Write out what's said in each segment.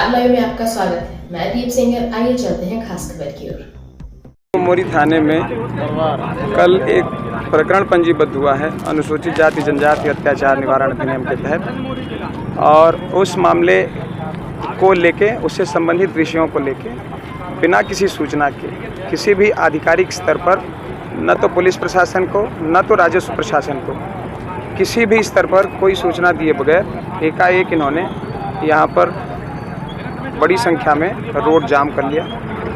Star live में आपका स्वागत है। मैं दीप सिंगर। आइए चलते हैं खास खबर की ओर। मोरी थाने में कल एक प्रकरण पंजीबद्ध हुआ है अनुसूचित जाति जनजाति अत्याचार निवारण अधिनियम के तहत, और उस मामले को लेके, उससे संबंधित विषयों को लेके बिना किसी सूचना के किसी भी आधिकारिक स्तर पर, न तो पुलिस प्रशासन को न तो राजस्व प्रशासन को, किसी भी स्तर पर कोई सूचना दिए बगैर एकाएक इन्होंने यहाँ पर बड़ी संख्या में रोड जाम कर लिया।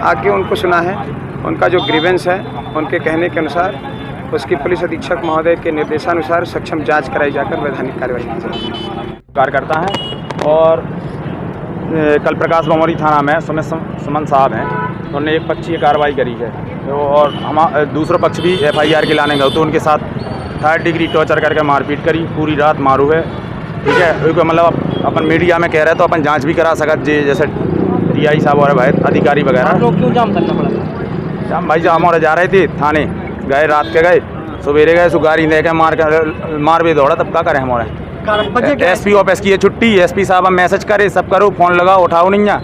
आगे उनको सुना है, उनका जो ग्रीवेंस है उनके कहने के अनुसार उसकी पुलिस अधीक्षक महोदय के निर्देशानुसार सक्षम जांच कराई जाकर वैधानिक कार्रवाई की जाएगी। कार्यकर्ता है और कल प्रकाश बमोरी थाना में सुमन साहब हैं, उन्होंने एक पक्षीय कार्रवाई करी है और हम दूसरा पक्ष भी FIR के लाने गए तो उनके साथ 3rd डिग्री टॉर्चर करके मारपीट करी, पूरी रात मारू है। ठीक है, मतलब अपन मीडिया में कह रहे तो अपन जांच भी करा सकत जी, जैसे DI साहब और भाई अधिकारी वगैरह। लोग क्यों जाम करना पड़ा? जाम भाई हम और जा रहे थे थाने, गए रात के गए, सवेरे गए, गाड़ी लेके मार भी दौड़ा, तब क्या करें हमारे SP ऑफिस की है छुट्टी, SP साहब हम मैसेज करे, सब करो, फोन लगाओ, उठाओ नहीं है।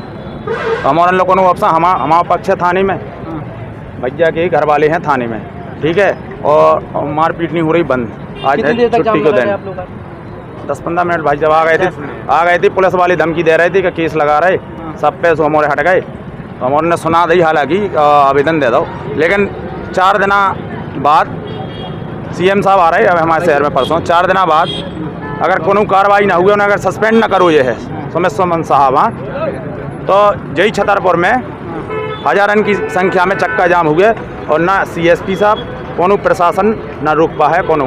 हमारे लोगों ने वापस हमारा पक्ष है थाने में, भैया के घर वाले हैं थाने में। ठीक है, और मारपीट नहीं हो रही बंद। आज है छुट्टी को दिन 10-15 मिनट भाई जब आ गए थे पुलिस वाले धमकी दे रहे थे कि केस लगा रहे, सब पे हमारे हट गए। तो हमारे ने सुना दी, हालांकि आवेदन दे दो, लेकिन 4 दिन बाद CM साहब आ रहे हैं हमारे शहर में परसों। 4 दिन बाद अगर कोनो कार्रवाई ना हुई, उन्हें अगर सस्पेंड ना करो, ये है सुमन साहब, हाँ, तो जय छतरपुर में हजारन की संख्या में चक्का जाम हुए और ना CSP साहब कोनो प्रशासन ना रोक पा है कोनो।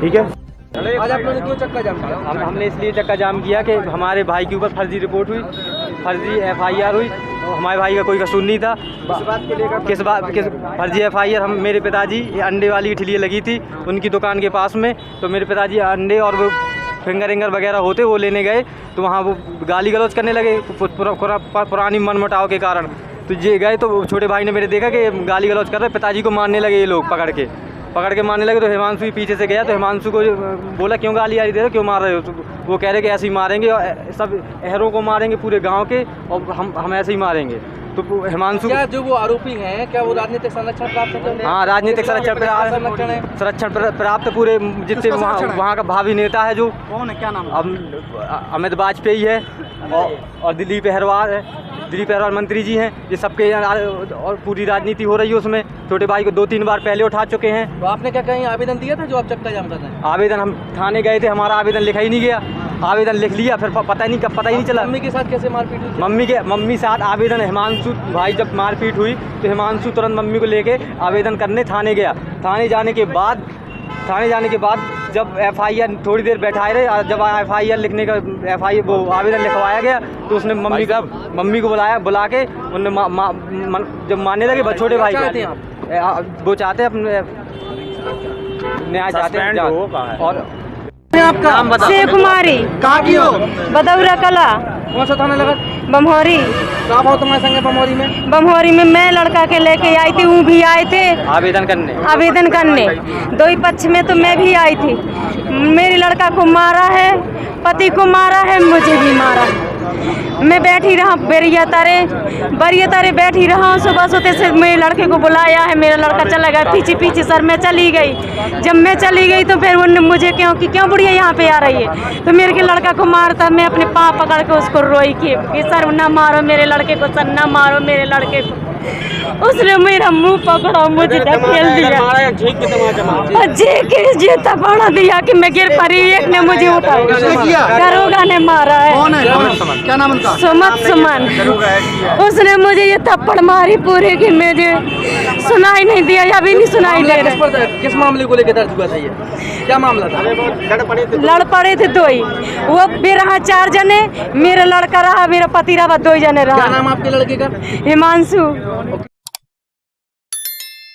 ठीक है, आज आप लोगों ने क्यों चक्का जाम किया? हमने इसलिए चक्का जाम किया कि हमारे भाई के ऊपर फर्जी रिपोर्ट हुई, फर्जी FIR हुई। हमारे भाई का कोई कसूर नहीं था। किस फर्जी FIR? मेरे पिताजी अंडे वाली ठिलियाँ लगी थी उनकी दुकान के पास में, तो मेरे पिताजी अंडे और वो फिंगर वगैरह होते वो लेने गए, तो वहाँ वो गाली गलौज करने लगे पुरानी मनमुटाव के कारण। तो ये गए तो छोटे भाई ने मेरे देखा कि गाली गलौज कर रहे, पिताजी को मारने लगे ये लोग, पकड़ के मारने लगे। तो हिमांशु पीछे से गया, तो हिमांशु को बोला क्यों गाली आ रही दे रहे, क्यों मार रहे हो? तो वो कह रहे कि ऐसे ही मारेंगे, और सब अहरों को मारेंगे पूरे गांव के, और हम ऐसे ही मारेंगे। तो हिमांशु, क्या जो वो आरोपी हैं, क्या वो राजनीतिक संरक्षण प्राप्त है? हाँ, राजनीतिक संरक्षण प्राप्त पूरे जितने वहाँ का भावी नेता है, जो कौन है, क्या नाम? अमित वाजपेयी है और दिलीप अहरवाल मंत्री जी हैं। ये सबके और पूरी राजनीति हो रही है उसमें। छोटे भाई को 2-3 बार पहले उठा चुके हैं। तो आपने क्या कहीं आवेदन दिया था जो आप चक्का जाम कर रहे हैं? आवेदन हम थाने गए थे, हमारा आवेदन लिखा ही नहीं गया। आवेदन लिख लिया, फिर पता ही नहीं चला। मम्मी के साथ कैसे मारपीट हुई? मम्मी साथ आवेदन, हिमांशु भाई जब मारपीट हुई तो हिमांशु तुरंत मम्मी को लेके आवेदन करने थाने गया। थाने जाने के बाद जब FIR थोड़ी देर बैठाए रहे, जब FIR लिखने का वो आवेदन लिखवाया गया, तो उसने मम्मी को बुला के उन्होंने जब मारने लगे छोटे भाई को। वो चाहते हैं अपने न्याय चाहते हैं। और आपका नाम बता? शिव कुमारी। कहाँ की हो? बदौरा कला। कौन सा थाना लगा? बमहोरी। कहाँ हो तुम्हारे संग बमहोरी में? बमहोरी में मैं लड़का के लेके आई थी, वो भी आए थे आवेदन करने। दो ही पक्ष में तो मैं भी आई थी। मेरे लड़का को मारा है, पति को मारा है, मुझे भी मारा है। मैं बैठी रहा बरिया तारे बैठी रहा। सुबह सोते से मेरे लड़के को बुलाया है, मेरा लड़का चला गया पीछे सर मैं चली गई। जब मैं चली गई तो फिर उन्होंने मुझे क्यों बुढ़िया यहाँ पे आ रही है, तो मेरे के लड़का को मारता। मैं अपने पाँव पकड़ के उसको रोई कि सर ना मारो मेरे लड़के को, सर ना मारो मेरे लड़के को। उसने मेरा मुंह पकड़ा, मुझे ढकेल दिया, जी थप्पड़ दिया कि मैं गिर पड़ी। एक ने मुझे उठाया, दरोगा ने मारा है। कौन है? क्या नाम उनका? सुमन। उसने मुझे ये थप्पड़ मारी पूरे की, मुझे सुनाई नहीं दिया, अभी नहीं सुनाई दे रहा। किस मामले को लेकर दर्ज हुआ था ये? क्या मामला था? लड़ पड़े थे दो ही, वो भी रहा 4 जने, मेरा लड़का रहा, मेरा पति रहा 2 जने रहा। क्या नाम आपके लड़के का? हिमांशु।